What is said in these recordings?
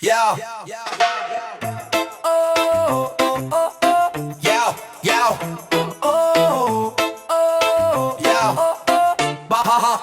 Yo. Oh, oh, oh, oh. Yo, yo. Oh, oh, yo. Bahaha.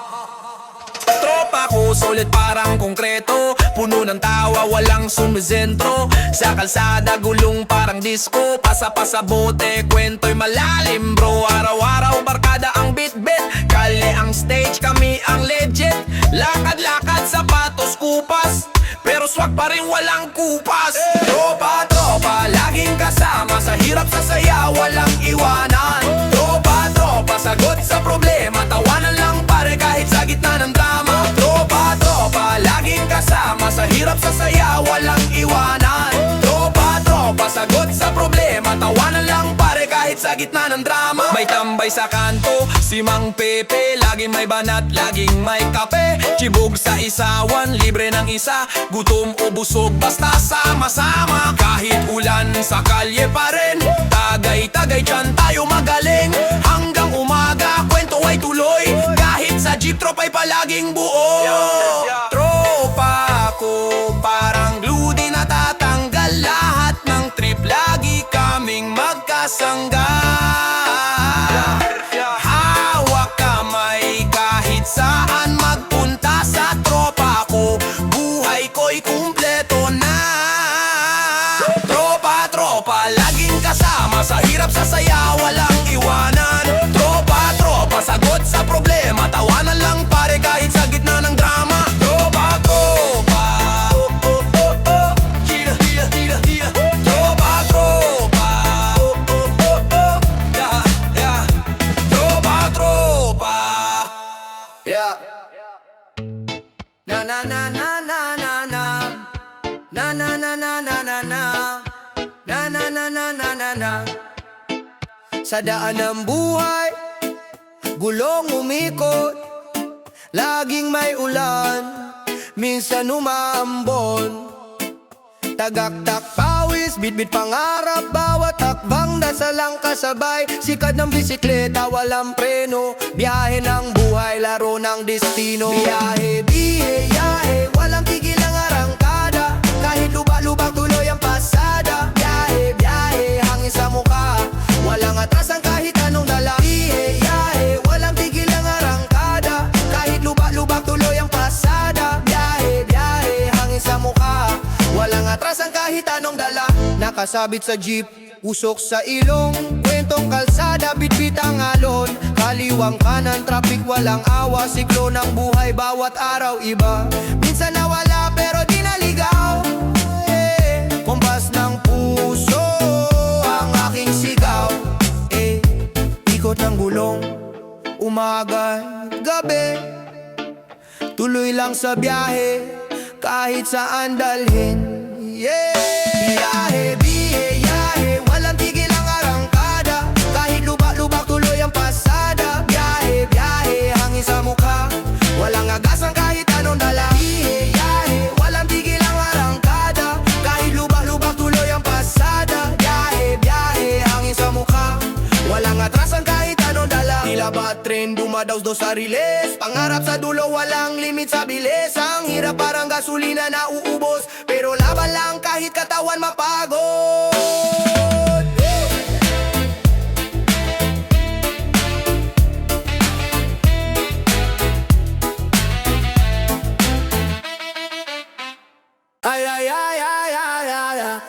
Tropa ko, solid parang konkreto. Puno ng tawa, walang sumisentro. Sa kalsada, gulong parang disco. Pasa-pasa bote, kwento'y malalim bro. Araw-araw, barkada ang bit-bit. Kalye ang stage, kami ang legit. Lakad-lakad, sapatos, kupas. Pero swag pa rin walang kupas. Tropa, tropa, laging kasama. Sa hirap, sa saya, walang iwanan. Tropa, tropa, sagot sa problema. Tawanan lang pare kahit sa gitna ng drama. Tropa, tropa, laging kasama. Sa hirap, sa saya, walang iwanan. Tropa, tropa, sagot sa problema. Tawanan lang pare kahit sa gitna ng drama. May tambay sa kanto, si Mang Pepe. Laging may banat, laging may kape. Chibog sa isawan, libre ng isa. Gutom o busog, basta sama-sama. Kahit ulan sa kalye pa rin. Tagay-tagay dyan tayo magaling. Hanggang umaga, kwento ay tuloy. Kahit sa jeep, tropa'y palaging buo. Tropa ko, parang glue, di natatanggal. Lahat ng trip, lagi kaming magkasangga. Hawak kamay kahit saan magpunta. Sa tropa ko, buhay ko'y kumpleto na. Tropa, tropa, laging kasama. Sa hirap, sa saya, walang iwanan. Tropa, tropa, sagot sa problema. Tawanan lang pare kahit sa gitna ng drama. Tropa, tropa, oh, oh, oh, oh. Tira, tira, tira, tira. Tropa, tropa, oh, oh, oh, oh. Yeah, yeah. Tropa, tropa. Yeah. Na na na na na na na. Na na na na na na na. Na na na na na na na. Sa daan ng buhay, gulong umikot. Laging may ulan, minsan umaambon. Tagaktak pawis, bitbit pangarap. Bawat takbang dasalang kasabay. Sikat ng bisikleta, walang preno. Biyahe ng buhay, laro ng destino. Biyahe, biyahe, walang tigil ang arangkada. Kahit lubak-lubak tuloy ang pasada. Biyahe, biyahe, hangin sa mukha. Walang atrasan kahit anong dala. Biyahe, walang tigil ang arangkada. Kahit lubak-lubak tuloy ang pasada. Biyahe, biyahe, hangin sa mukha. Walang atrasan kahit anong dala. Nakasabit sa jeep, usok sa ilong. Kwentong kalsada, bitbit ang alon. Kaliwang kanan, traffic walang awa. Siklo ng buhay, bawat araw iba. Minsan nawala pero di naligaw. Kompas ng puso ang aking sigaw. Ikot ng gulong, umaga, gabi. Tuloy lang sa biyahe, kahit saan dalhin. Biyahe, biyahe, walang tigil ang arangkada. Kahit lubak-lubak tuloy ang pasada. Biyahe, biyahe, hangin sa mukha. Walang agasan kahit anong dala. Biyahe, walang tigil ang arangkada. Kahit lubak-lubak tuloy ang pasada. Biyahe, biyahe, hangin sa mukha. Walang atrasan kahit anong dala. Tila ba tren dumadaos-dos sa riles. Pangarap sa dulo, walang limit sa bilis. Ang hirap parang gasolina na uubos. Pero laban lang kahit katawan mapagod. Ay, ay, ay, ay, ay, ay, ay.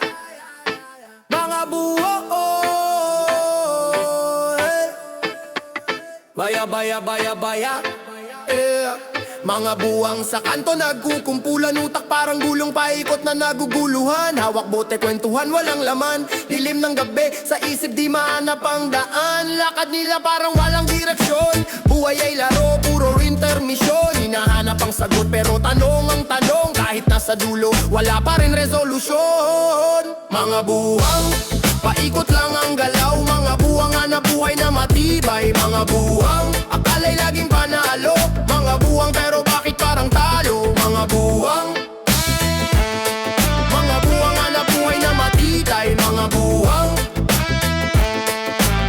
Mga buhay. Baya, baya, baya, baya. Mga buwang sa kanto nagkukumpulan. Utak parang gulong paikot na naguguluhan. Hawak bote, kwentuhan, walang laman. Dilim ng gabi, sa isip di mahanap ang daan. Lakad nila parang walang direksyon. Buhay ay laro, puro intermission. Hinahanap ang sagot pero tanong ang tanong. Kahit nasa dulo, wala pa rin resolusyon. Mga buwang, paikot lang ang galaw. Mga buwang na buhay na matibay. Mga buwang, akala'y laging panalo. Mga buwang pero bakit parang talo? Mga buwang, mga buwang na buhay na matibay. Mga buwang,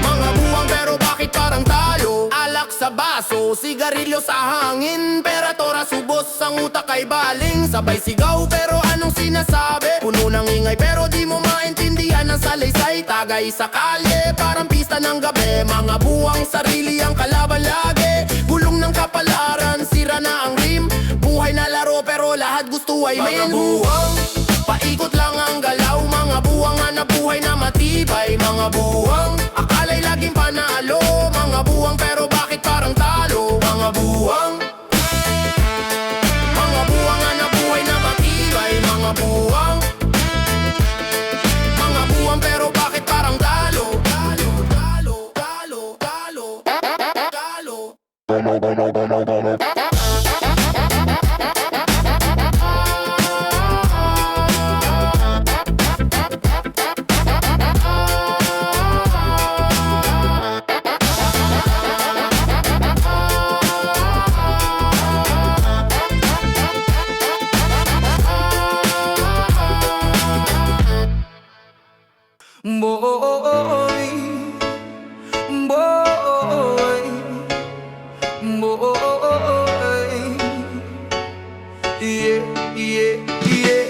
mga buwang pero bakit parang talo? Alak sa baso, talo, sigarilyo sa hangin, peratora subos, ang utak ay baling. Sabay sigaw pero anong sinasabi? Puno ng ingay pero di mo maintindihan ang salaysay. Tagay sa kalye, parang pista ng gabi. Mga buwang sarili ang kalaban lagi. Gulong ng kapalaran, sira na ang rim. Buhay na laro pero lahat gusto ay win. Mga buwang, paikot lang ang galaw. Mga buwang na buhay na matibay. Mga buwang, akala'y laging panalo. Mga buwang pero bakit parang talo? Mga buwang, mga buwang na buhay na matibay. Mga buwang, mga buwang pero bakit parang talo? Talo, talo, talo, talo, talo. Boy, boy, boy, yeah, yeah, yeah.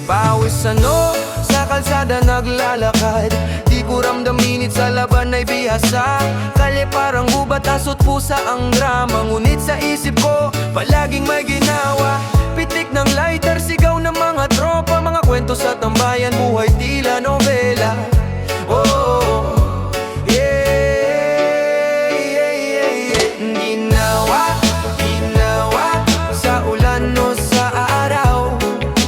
Pawis ano, sa kalsada naglalakad. Di ko ramdam init sa laban ay bihasa. Kalye parang gubat, asot pusa ang drama. Ngunit sa isip ko, palaging may ginawa. Pitik ng lighter, sigaw ng mga tropa. Mga kwento sa tambayan, buhay tila nobela. Oh, yeah, yeah, yeah, yeah. Ginawa, ginawa, sa ulan o sa araw.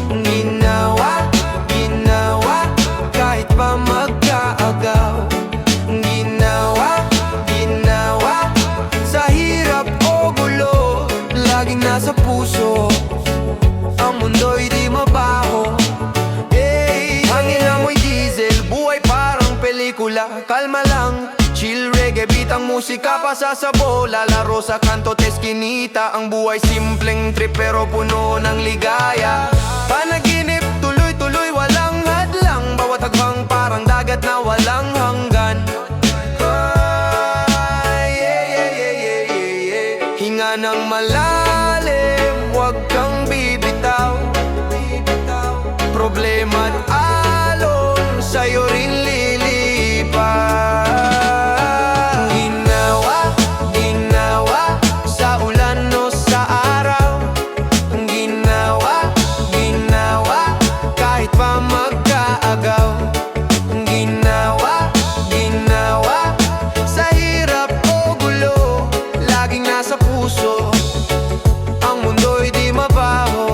Ginawa, ginawa, kahit pa magkaagaw. Ginawa, ginawa, sa hirap o gulo, laging nasa puso. Ang mundo'y di mabaho. Hangin amoy diesel, buhay parang pelikula. Kalma lang, chill reggae beat ang musika pasasabo. Lalaro sa kanto teskinita. Ang buhay simpleng trip pero puno ng ligaya. Panaginip, tuloy-tuloy, walang hadlang. Bawat hagbang parang dagat na walang hanggan. Yeah, yeah, yeah, yeah, yeah. Hinga ng malalim, huwag kang bibitaw. Problema't alon, sa'yo rin lilipat. Ginawa, ginawa, sa ulan o sa araw. Ginawa, ginawa, kahit pa magkaagaw. Ginawa, ginawa, sa hirap o gulo, laging nasa puso. Ang mundo'y di mabaho.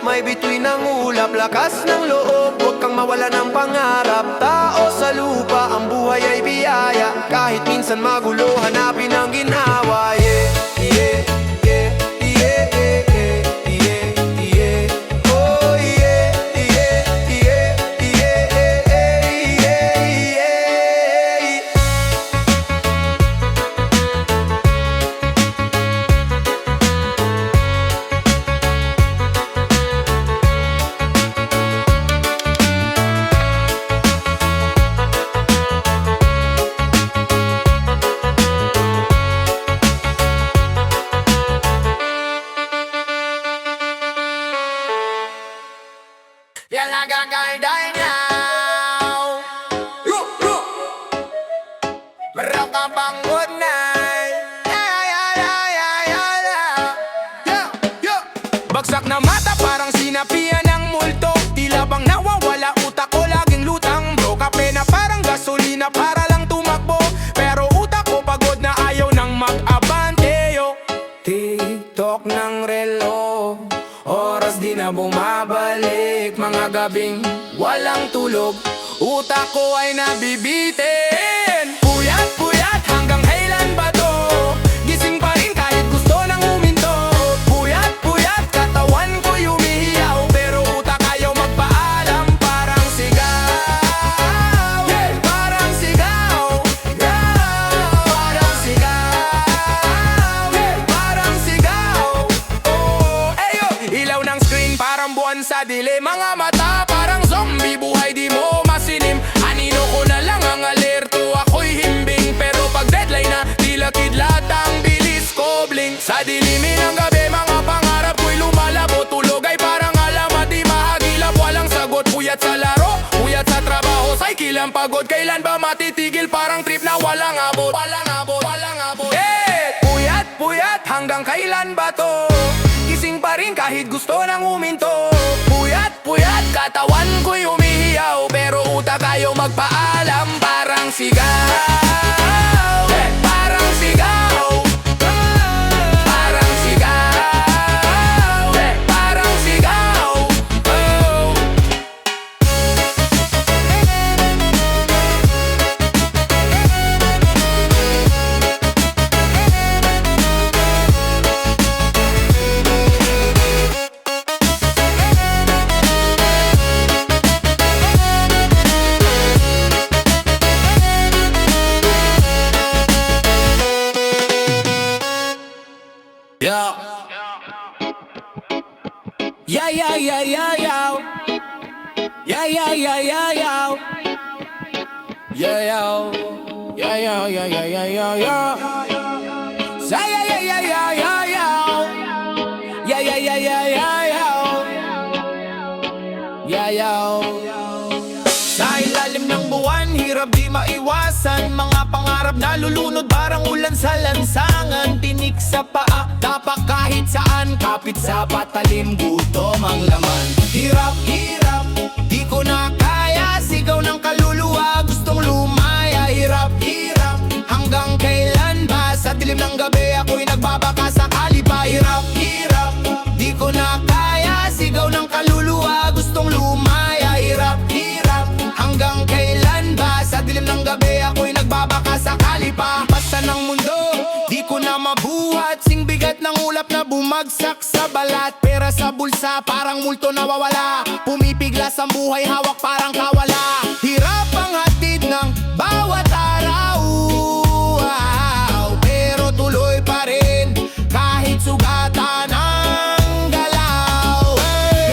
May bituin ng ulap, lakas ng loob, huwag kang mawala ng pangarap. Tao sa lupa, ang buhay ay biyaya. Kahit minsan magulo, hanapin ang ginhawa. Yeah, yeah, yeah, yeah, yeah, yeah, yeah. Oh yeah, yeah, yeah, yeah, yeah, yeah. Yan lang kakainday now. Meron ka pang good night. Bagsak na mata parang sinapian ng multo. Tila bang nawawala utak ko, laging lutang bro. Kape na parang gasolina para lang tumakbo. Pero utak ko pagod na ayaw nang mag-abante yo. TikTok ng relo, oras di na bumabalik. Mga gabing walang tulog, utak ko ay nabibitin. Puyat, puyat, hanggang kailan ba to? Gising pa rin kahit gusto nang huminto. Puyat, puyat, katawan ko yumihiyaw. Pero utak ayaw magpaalam. Parang sigaw, yeah, parang sigaw, yeah, parang sigaw, yeah, parang sigaw. Oh, eyo, ilaw ng screen parang buwan sa dilim. Mga mata parang zombie, buhay di mo masinim. Anino ko na lang ang alerto, ako'y himbing. Pero pag kidlat ang bilis ko bling. Sa dilimin ng gabi mga pangarap ko'y lumalabo. Tulog ay parang alamat di mahagilap. Walang sagot, puyat sa laro, puyat sa trabaho. Cycle ang pagod, kailan ba matitigil? Parang trip na walang abot, walang abot, walang abot. Puyat, puyat, hanggang kailan ba to? Gising pa rin kahit gusto nang uminto. Puyat, puyat, katawan ko'y umihiyaw. Pero utak ayaw magpaalam. Parang sigaw, parang sigaw, parang sigaw, parang sigaw, oh. Yeah. Yeah, yeah, yeah, yeah, yeah. Yeah, yeah, yeah, yeah, yeah. Yeah, yeah. Yeah, yeah, yeah, yeah, yeah, yeah, yeah. Yeah, yeah, yeah, yeah, yeah, yeah, yeah. Yeah, yeah, yeah, yeah, yeah, yeah. Yeah, yeah. Sa ilalim ng buwan, hirap di maiwasan. Mga pangarap na lulunod parang ulan sa lansangan. Tinik sa paa, tapak kahit saan. Kapit sa patalim, gutom ang laman. Hirap, hirap, di ko na kaya. Sigaw ng kaluluwa, gustong lumaya. Hirap, hirap, hanggang kailan ba? Sa dilim ng gabi ako'y nagbabaka sakali pa. Hirap, hirap, di ko na kaya. Sigaw ng kaluluwa, gustong lumaya. Hirap, hirap, hanggang kailan ba? Sa dilim ng gabi ako'y nagbabaka sakali pa. Basta ng mundo, di ko na mabuhat. Sing bigat ng ulap na bumagsak sa balat. Pera sa bulsa, parang multo nawawala. Pumipiglas ang buhay, hawak parang kawala. Hirap ang hatid ng bawat araw, pero tuloy pa rin kahit sugatan ang galaw.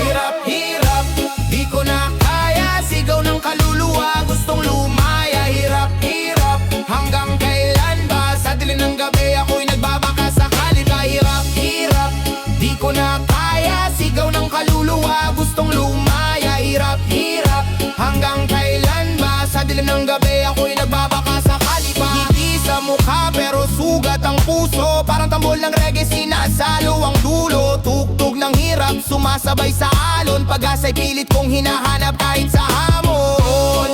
Hirap, hirap, di ko na kaya. Sigaw ng kaluluwa, gustong lumaya. Hirap, hirap, hanggang kailan ba? Sa dilim ng gabi ako'y nagbabaka sakali pa. Hirap, hirap, di ko na kaya. Sigaw ng kaluluwa, gustong lumaya. Hirap, hirap, hanggang kailan ba? Sa dilim ng gabi ako'y nagbabaka sakali pa. Ngiti sa mukha pero sugat ang puso. Parang tambol ng reggae, sinasalo ang dulo. Tugtog ng hirap, sumasabay sa alon. Pag-asa'y pilit kong hinahanap kahit sa hamon.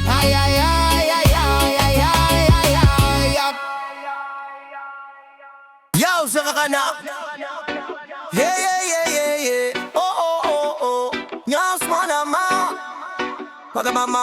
Ay, ay, ay, ay, ay, ay, ay, ay, ay. Yo, saka ka na. Yeah, yeah, yeah, yeah, yeah. Oh, oh, oh, oh. Nyas mo naman. Babam,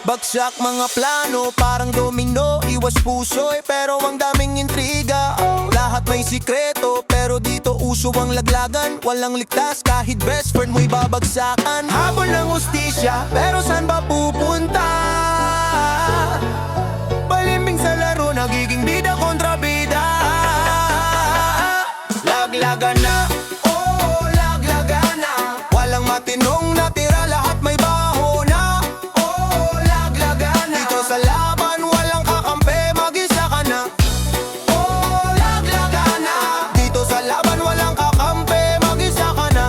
bagsak mga plano, parang domino. Iwas puso'y pero ang daming intriga. Lahat may sikreto pero dito uso ang laglagan. Walang ligtas kahit best friend mo'y babagsakan. Habol ng hustisya pero saan ba pupunta? Balimbing sa laro, nagiging bida kontra bida. Laglagan na, oh laglagan na. Walang matinong natira, lahat may baho na. Oh laglagan na. Dito sa laban, walang kakampi, mag-isa ka na. Oh laglagan na. Dito sa laban, walang kakampi, mag-isa ka na.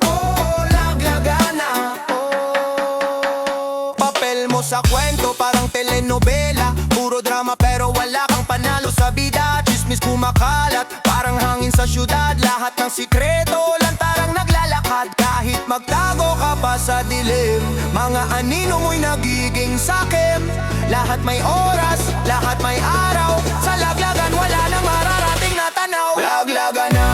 Oh laglagan na. Oh, papel mo sa kwento, parang telenovela. Puro drama pero wala kang panalo sa bida. Chismis kumakalat, parang hangin sa syudad. Lahat ng sikreto, lantarang naglalakad. Kahit magtago ka pa sa dilim, mga anino mo'y nagiging sakit. Lahat may oras, lahat may araw. Sa laglagan wala nang mararating na tanaw. Laglagan na,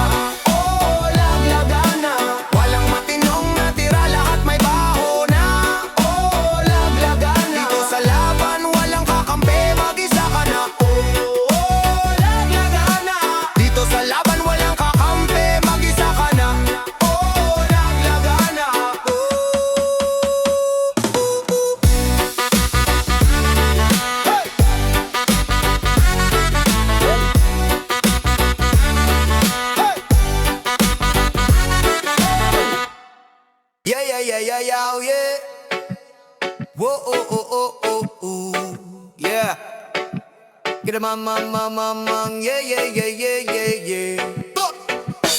oh laglagan na. Walang matinong natira, lahat may baho na. Oh laglagan na. Dito sa laban, walang kakampi, mag-isa ka na. Oh laglagan na. Dito sa laban, walang kakampi, mag-isa ka na. Oh laglagan na. Hey! Kita mamang, yeah, yeah, yeah, yeah, yeah, yeah.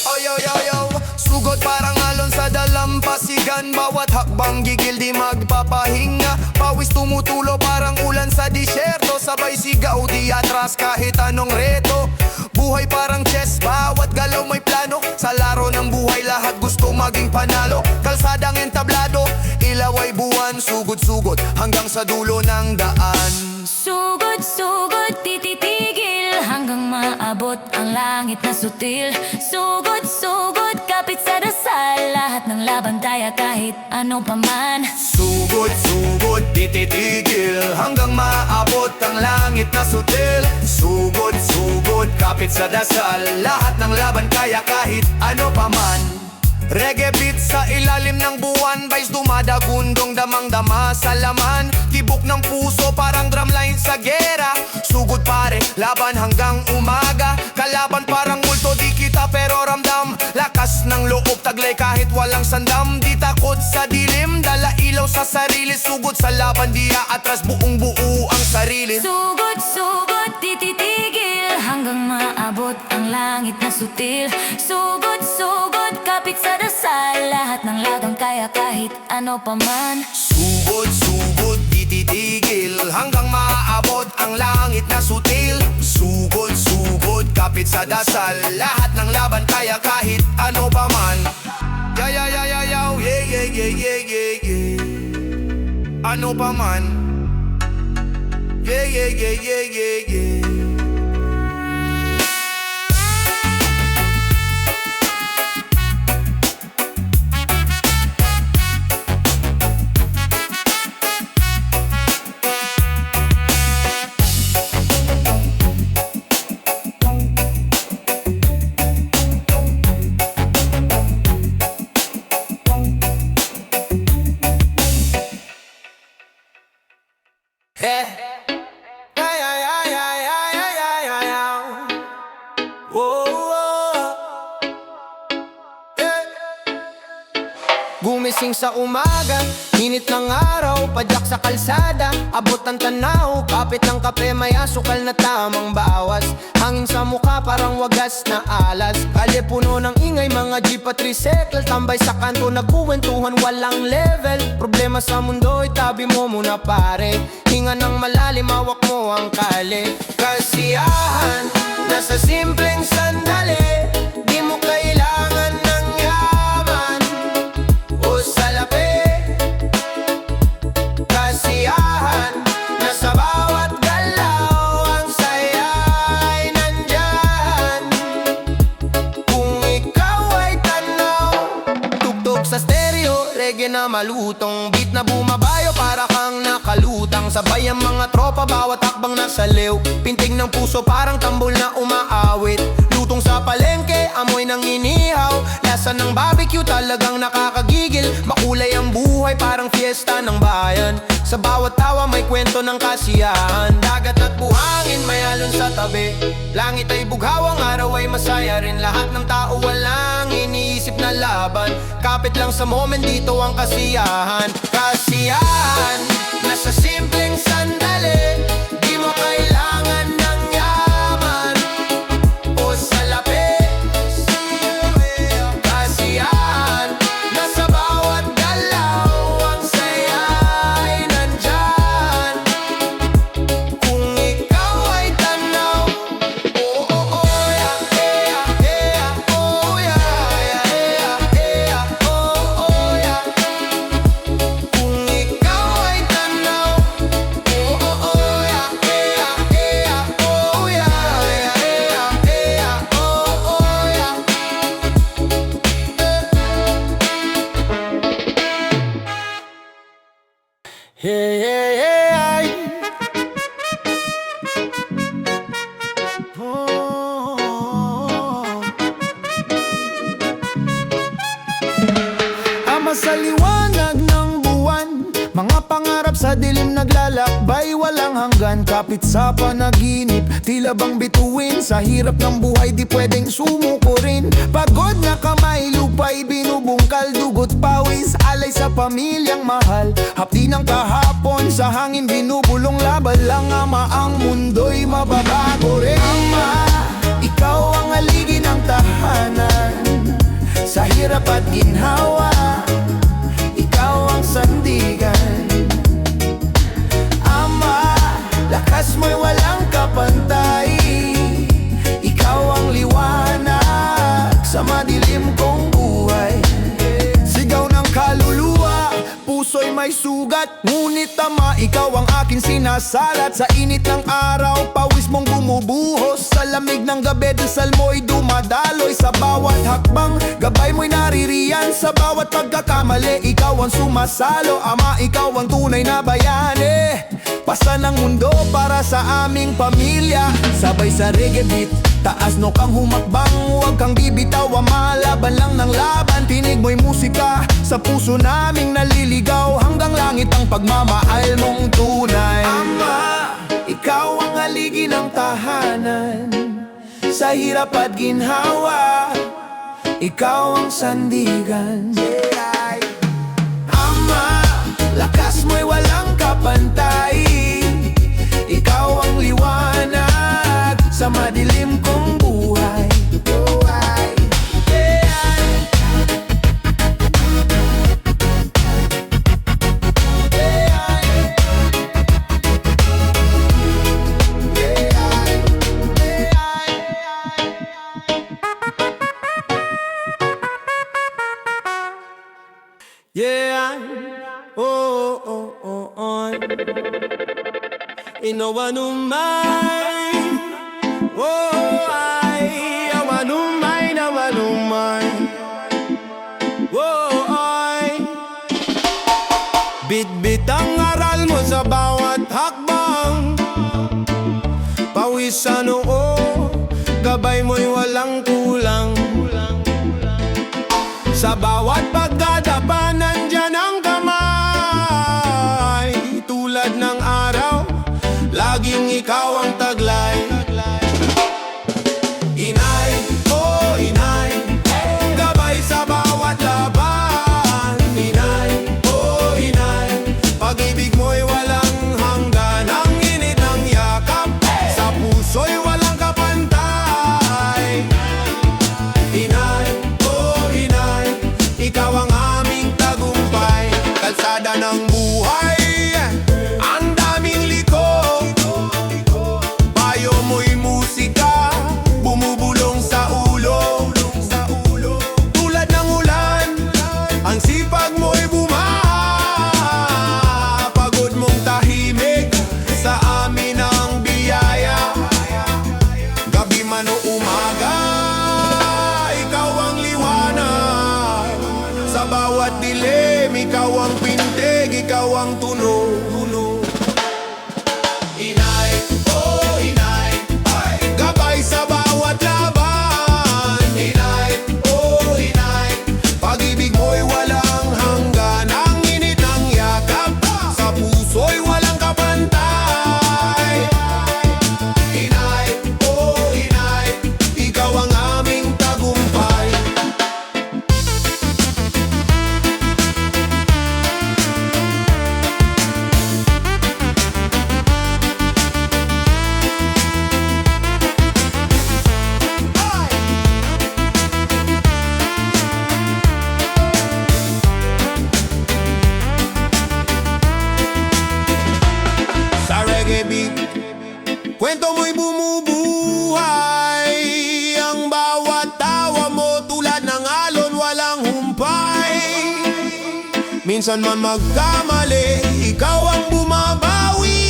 Ay, ay, ay, ay. Sugod parang alon sa dalampasigan. Bawat hakbang gigil di magpapahinga. Pawis tumutulo parang ulan sa disyerto. Sabay sigaw di atras kahit anong reto. Buhay parang chess, bawat galaw may plano. Sa laro ng buhay lahat gusto maging panalo. Kalsadang entablado, ilaw ay buwan. Sugod-sugod hanggang sa dulo ng daan. Sugod-sugod, tititigil hanggang maabot ang langit na sutil. Sugod-sugod, kapit sa dasal, lahat ng laban taya kahit ano pa man. Sugod-sugod, tititigil hanggang maabot ang langit na sutil. Sugod-sugod, kapit sa dasal, lahat ng laban kaya kahit ano pa man. Reggae beat sa ilalim ng buwan, Vice dumadagundong damang-dama sa laman. Tibok ng puso parang drumline sa gera. Sugod pare, laban hanggang umaga. Kalaban parang multo, di kita pero ramdam. Lakas ng loob, taglay kahit walang sandam. Di takot sa dilim, dala ilaw sa sarili. Sugod sa laban, di aatras, buong buo ang sarili. Sugod-sugod, tititigil hanggang maabot ang langit na sutil. Sugod-sugod, kapit sa dasal, lahat ng lagang kaya kahit ano pa man. Sugod-sugod, tititigil hanggang maaabot ang langit na sutil. Sugod-sugod, kapit sa dasal, lahat ng laban kaya kahit ano pa man. Yeah, yeah, yeah, yeah, yeah, yeah, yeah, yeah, yeah, yeah, yeah. Ano pa man. Yeah, yeah, yeah, yeah, yeah, yeah. Yeah. Ay, ay, ay, ay, ay, ay, ay, ay, ay. Whoa, whoa. Yeah. Gumising sa umaga, init ng araw, padyak sa kalsada, abot ang tanaw, kapit ng kape, may asukal na tamang bawas. Hangin sa mukha parang wagas na alas. Kalye puno ng ingay, mga jeep at tricycle, tambay sa kanto, nagkuwentuhan, walang level. Problema sa mundo, itabi mo muna pare. Hinga ng malalim, hawak mo ang kali. Kasiyahan, nasa simpleng sandali. Di mo kailangan ng yaman o salapi. Kasiyahan, nasa bawat galaw, ang saya ay nandyan. Kung ikaw ay tanaw, tugtog sa stereo, reggae na malutong, beat na bumabayo para kang nakalutang. Sabay ang mga tropa, bawat hakbang nasa liw. Pintig ng puso parang tambol na umaawit. Lutong sa palengke, amoy ng inihaw. Lasa ng barbecue talagang nakakagigil. Makulay ang buhay parang fiesta ng bayan. Sa bawat tawa may kwento ng kasiyahan. Dagat at buhangin may alon sa tabi. Langit ay bughawang, araw ay masaya rin. Lahat ng tao walang iniisip na laban. Kapit lang sa moment, dito ang kasiyahan. Kasiyahan, nasa simpleng sandali. Di mo kailangan ng yaman o salapi. Kasiyahan, nasa bawat galaw, ang saya ay nandyan. Kung ikaw ay tanaw, oh, oh, oh, yeah, yeah, yeah, oh, yeah, yeah, yeah, oh, oh, yeah. Kung ikaw ay tanaw, oh, oh, oh, yeah, yeah, yeah, oh, yeah, yeah, yeah, oh, oh, yeah. Yeah, yeah, yeah. Oh. Ama sa liwanag ng buwan, mga pangarap sa dilim naglalakbay, walang hanggan. Kapit sa panaginip, tila bang bituin. Sa hirap ng buhay di pwedeng sumuko rin. Pagod na kamay, lupa'y binubungkal, dugot pawis, alay sa sa pamilyang mahal. Hapdi ng kahapon, sa hangin binubulong laban lang. Ama, ang mundo'y mababago rin. Ama, ikaw ang haligi ng tahanan. Sa hirap at ginhawa, ikaw ang sandigan. Ama, lakas mo'y walang kapantay. Ikaw ang liwanag sa madilim kong buhay. Sigaw ng kaluluwa, puso'y may sugat. Ngunit Ama, ikaw ang aking sinasalat. Sa init ng araw, pawis mong bumubuhos. Sa lamig ng gabi, dasal mo'y dumadaloy. Sa bawat hakbang, gabay mo'y naririyan. Sa bawat pagkakamali, ikaw ang sumasalo. Ama, ikaw ang tunay na bayani. Pasan ang mundo para sa aming pamilya. Sabay sa reggae beat, taas no kang humakbang. Huwag kang bibitaw, Ama, laban lang ng laban. Tinig mo'y musika, sa puso naming naliligaw. Hanggang langit ang pagmamahal mong tunay. Ama, ikaw ang haligi ng tahanan. Sa hirap at ginhawa, ikaw ang sandigan. Ama, lakas mo'y walang kapantay. Ikaw ang liwanag sa madilim kong buhay. Yeah, oh, oh, oh, oh. Inawanumay, oh, ay, awanumay, nawanumay, oh, ay. Bit-bit ang aral mo sa bawat hakbang. Pawis sa noo, gabay mo'y walang kulang. Sa bawat pagdadapa, nandyan ang kamay. Tulad ng araw, laging ikaw ang taglay. Inay, oh inay, gabay sa bawat laban. Inay, oh inay, pag-ibig mo'y walang hanggan. Ang init ng yakap, sa puso'y walang kapantay. Inay, ikaw ang aming tagumpay. Kalsada ng buhay, ang daming liko. Payo mo'y musika, bumubulong sa ulo. Tulad ng ulan, ang sipag mo'y bumaha. Pagod mong tahimik, sa amin ang biyaya. Gabi man o umaga, ikaw ang liwanag. Sa bawat dilim, ikaw ang pintig, ikaw ang tunog. Inay, oh inay, ay, gabay sa bawat laban. Inay, oh inay, pag-ibig mo'y walang hanggan. Ang init ng yakap, sa puso'y walang kapantay. Inay, oh inay, ikaw ang aming tagumpay. Sa reggae beat, kwento mo'y bumubuhay. Ang bawat tawa mo tulad ng alon, walang humpay. Minsan man magkamali, ikaw ang bumabawi.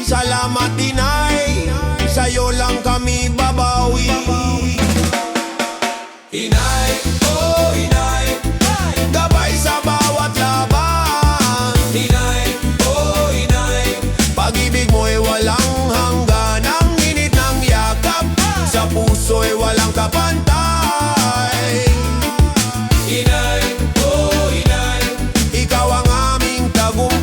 Salamat inay, sa'yo lang kami babawi. Inay, oh inay, gabay sa bawat laban. Inay, oh inay, pag-ibig mo'y walang hanggan. Ang init ng yakap, sa puso'y walang kapantay. Inay, oh inay, ikaw ang aming tagumpay.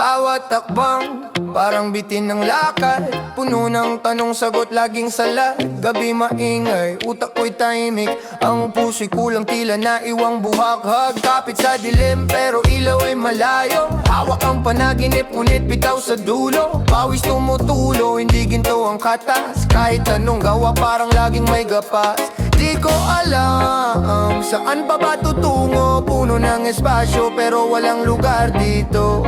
Bawat takbang, parang bitin ng lakad. Puno ng tanong-sagot, laging salat. Gabi maingay, utak ko'y tahimik. Ang puso'y kulang, tila naiwang buhaghag. Kapit sa dilim, pero ilaw ay malayo. Hawak ang panaginip, ngunit bitaw sa dulo. Pawis tumutulo, hindi ginto ang katas. Kahit anong gawa, parang laging may gapas. Di ko alam saan pa ba tutungo. Puno ng espasyo, pero walang lugar dito.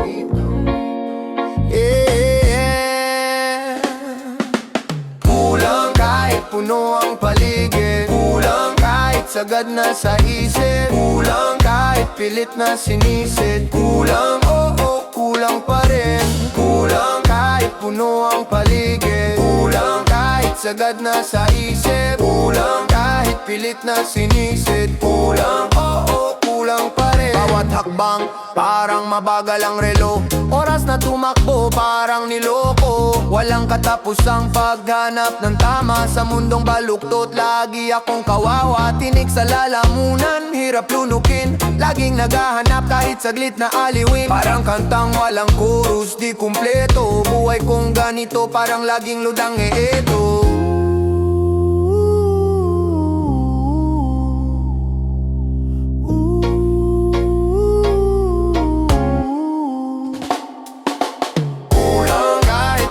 Kulang kahit puno ang paligid. Kulang kahit sagad na sa isip. Kulang kahit pilit na sinisid. Kulang, oo, kulang pa rin. Kulang kahit puno ang paligid. Kulang kahit sagad na sa isip. Kulang kahit pilit na sinisid. Kulang, oo, kulang pa rin. Bawat hakbang, parang mabagal ang relo. Oras na tumakbo, parang niloko. Walang katapusang paghanap ng tama. Sa mundong baluktot, lagi akong kawawa. Tinik sa lalamunan, hirap lunukin. Laging naghahanap kahit saglit na aliwin. Parang kantang walang chorus, di kumpleto. Buhay kong ganito, parang laging ludang eto.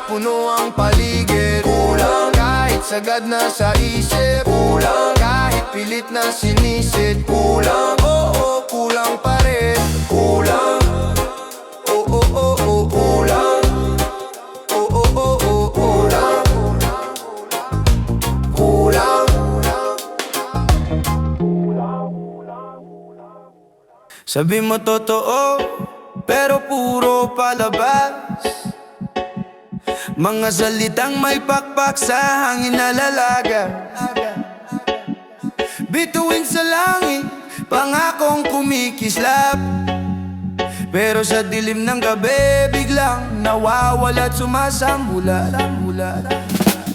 Puno ang paligid. Kulang kahit sagad na sa isip. Kulang kahit pilit na sinisid. Kulang, oo, kulang pa rin. Kulang, oo, oo, kulang. Oo, oo, kulang. Kulang. Sabi mo totoo, pero puro palabas. Mga salitang may pakpak sa hangin na lalaga. Bituin sa langit, pangakong kumikislap. Pero sa dilim ng gabi, biglang nawawala at sumasambula.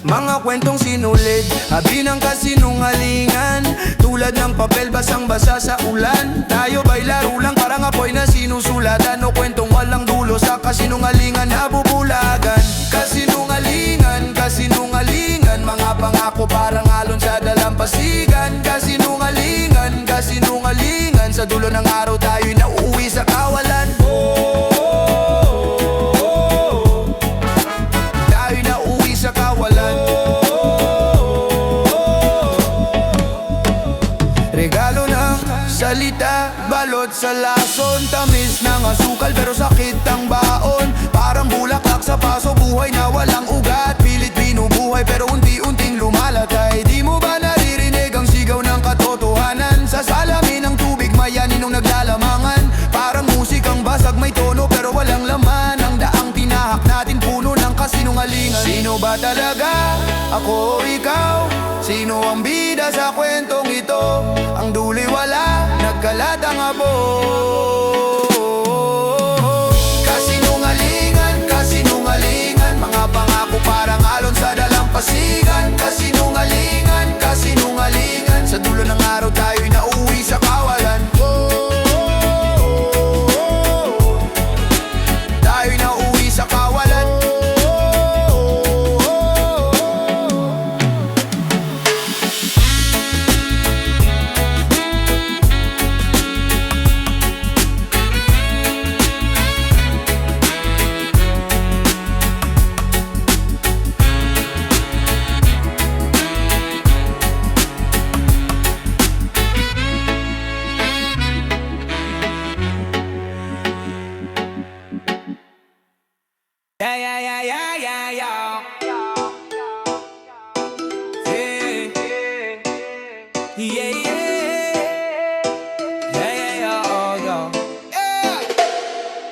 Mga kwentong sinulid, habi ng kasinungalingan. Tulad ng papel basang-basa sa ulan. Tayo ba'y laro lang, parang apoy na sinusulatan. O kwentong walang dulo sa kasinungalingan na bubulagan. Kasinungalingan, kasinungalingan. Mga pangako parang alon sa dalampasigan. Kasinungalingan, kasinungalingan. Sa dulo ng araw tayo'y nauuwi sa kawalan. Tayo'y nauuwi sa kawalan. Regalo ng salita, balot sa lason. Tamis ng asukal pero sakit ang baon. Parang bulaklak sa paso, buhay na walang ugat. Pilit binubuhay pero unti-unting lumalatay. Di mo ba naririnig ang sigaw ng katotohanan? Sa salamin ng tubig mayanin nung naglalamangan. Parang musikang basag may tono pero walang laman. Ang daang tinahak natin puno ng kasinungalingan. Sino ba talaga? Ako o ikaw? Sino ang bida sa kwentong ito? Ang duloy wala, nagkalat ang abo. Kasinungalingan, kasinungalingan. Mga pangako parang alon sa dalampasigan. Kasinungalingan, kasinungalingan. Sa dulo ng araw tayo'y nauwi sa kawalan. Tayo'y nauwi sa kawalan.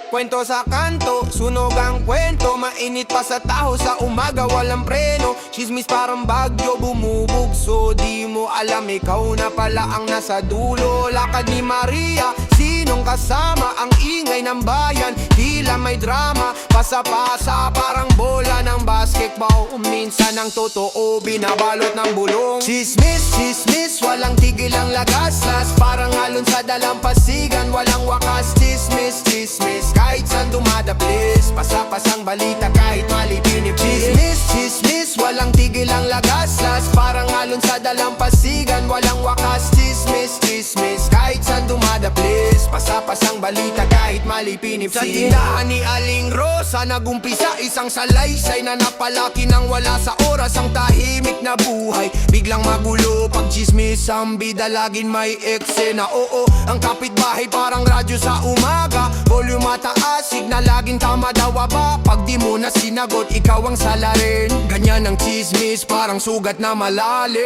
Kwento sa kanto, sunog ang kwento. Mainit pa sa taho, sa umaga walang preno. Chismis parang bagyo, bumubugso. Di mo alam, ikaw na pala ang nasa dulo. Lakad ni Maria, sinong kasama? Ang ingay ng bayan, tila may drama. Pasa-pasa, parang bola ng basket. takbo. Minsan ang totoo binabalot ng bulong. Chismis, chismis, walang tigil ang lagaslas. Parang alon sa dalampasigan, walang wakas. Chismis, chismis, kahit saan dumadaplis. Pasapasang balita kahit mali pinipis. Chismis, chismis, walang tigil ang lagaslas. Parang alon sa dalampasigan, walang wakas. Chismis, chismis, kahit saan dumadaplis. Pasapasang balita kahit mali pinipis. Sa tindahan ni Aling Rosa nagumpisa isang salaysay na napalaki nang wala sa oras ang tahimik na buhay. Biglang magulo pag chismis ang bida, laging may eksena. Oo, ang kapitbahay parang radyo sa umaga. Volume mataas, signal laging tama daw ba? Pag di mo na sinagot, ikaw ang sala rin. Ganyan ang chismis, parang sugat na malalim.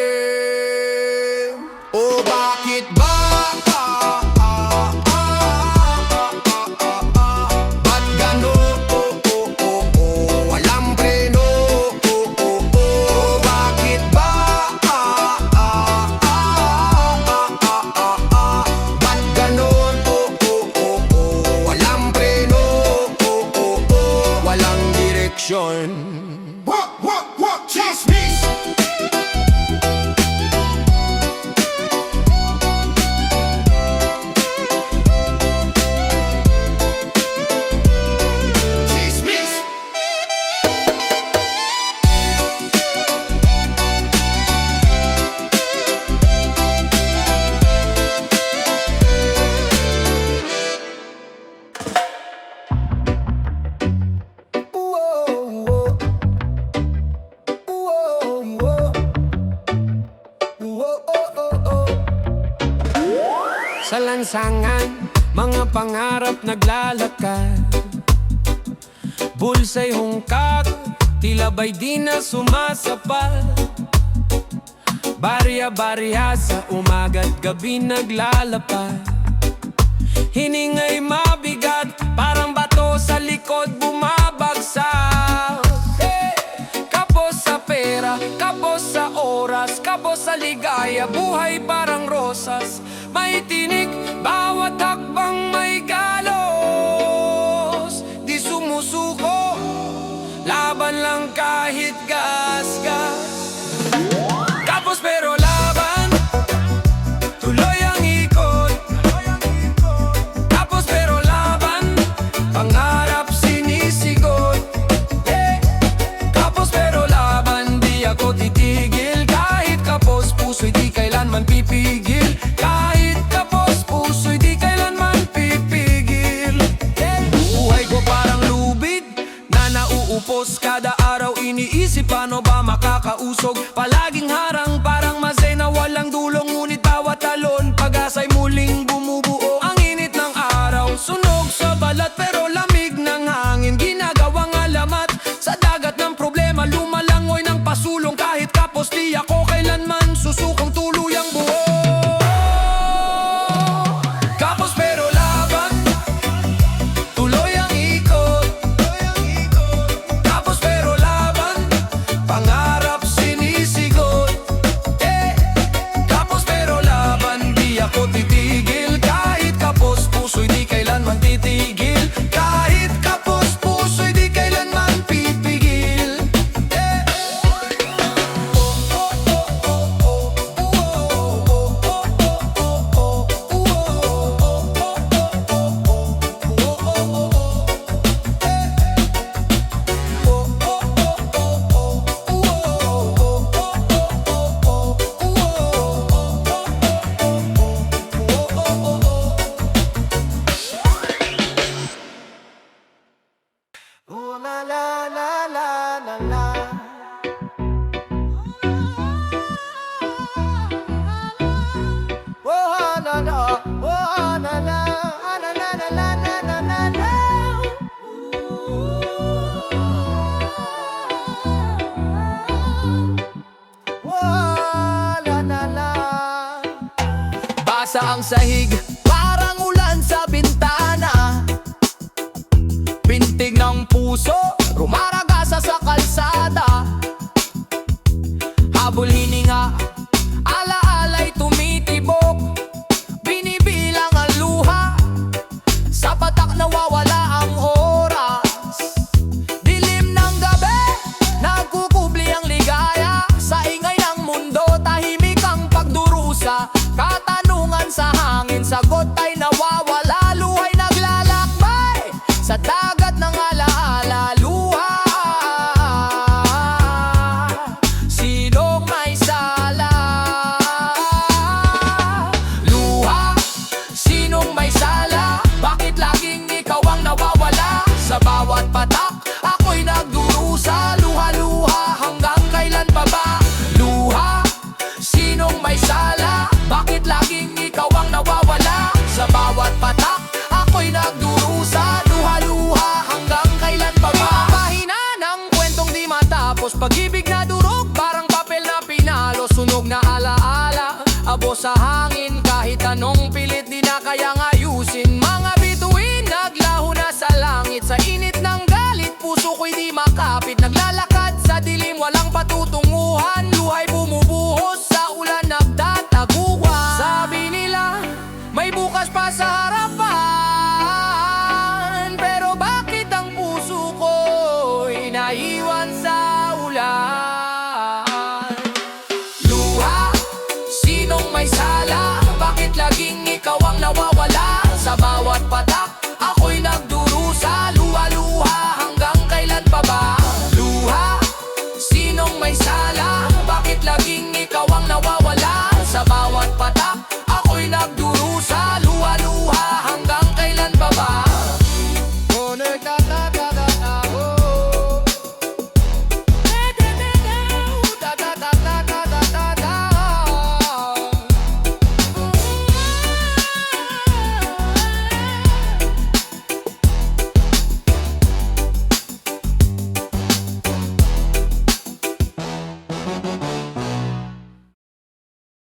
O bakit ba? Ba't ganon? Walang preno. Bakit ba? Ba't ganon? Walang preno. Walang direksyon. What, chismis? Chismis? Sa lansangan, mga pangarap naglalakad. Bulsa'y hungkag, tila ba'y di na sumasapat. Barya-barya sa umaga't gabi naglalapad. Hiningay mabigat, parang bato sa likod bumabagsak. Kapos sa pera, kapos sa oras, kapos sa ligaya, buhay parang rosas. May tinik, bawat hakbang may galos. Di sumusuko, laban lang kahit gas-gas. Kapos pero laban, tuloy ang ikot. Kapos pero laban, pangarap sinisigot. Kapos pero laban, di ako titigil. Kahit kapos, puso'y di kailanman pipigil. Kahit kapos, puso'y di kailanman pipigil. Buhay ko parang lubid na nauupos. Kada araw iniisip paano ba makakausog. Palaging harang parang masay na walang dulong. Ngunit bawat talon, pag-asa'y muling bumubuo. Ang init ng araw, sunog sa balat pero lamig ng hangin. Ginagawang alamat sa dagat ng problema. Lumalangoy ng pasulong. Kahit kapos, di ako kailanman susukang tuluyang buo. Kapos pero laban, tuloy ang ikot. Kapos pero laban, pangarap sinisigot. Kapos pero laban, di ako titigil. Kahit kapos, puso'y di kailanman titigil. Kahit kapos, puso'y di kailanman pipigil. Ooh la la la la la la. Oh la la, oh la la, la la la la la la la. Oh la la la. Basa ang sahig, parang ulan sa bintana. Pintig ng puso, rumaragasa sa kalsada. Habol hininga, alaala'y tumitibok. Binibilang ang luha, sa patak nawawala ang oras. Dilim ng gabi, nagkukulit. di matapos. Pag-ibig na durog, parang papel na pinalo. Sunog na alaala, abo sa hangin kahit ano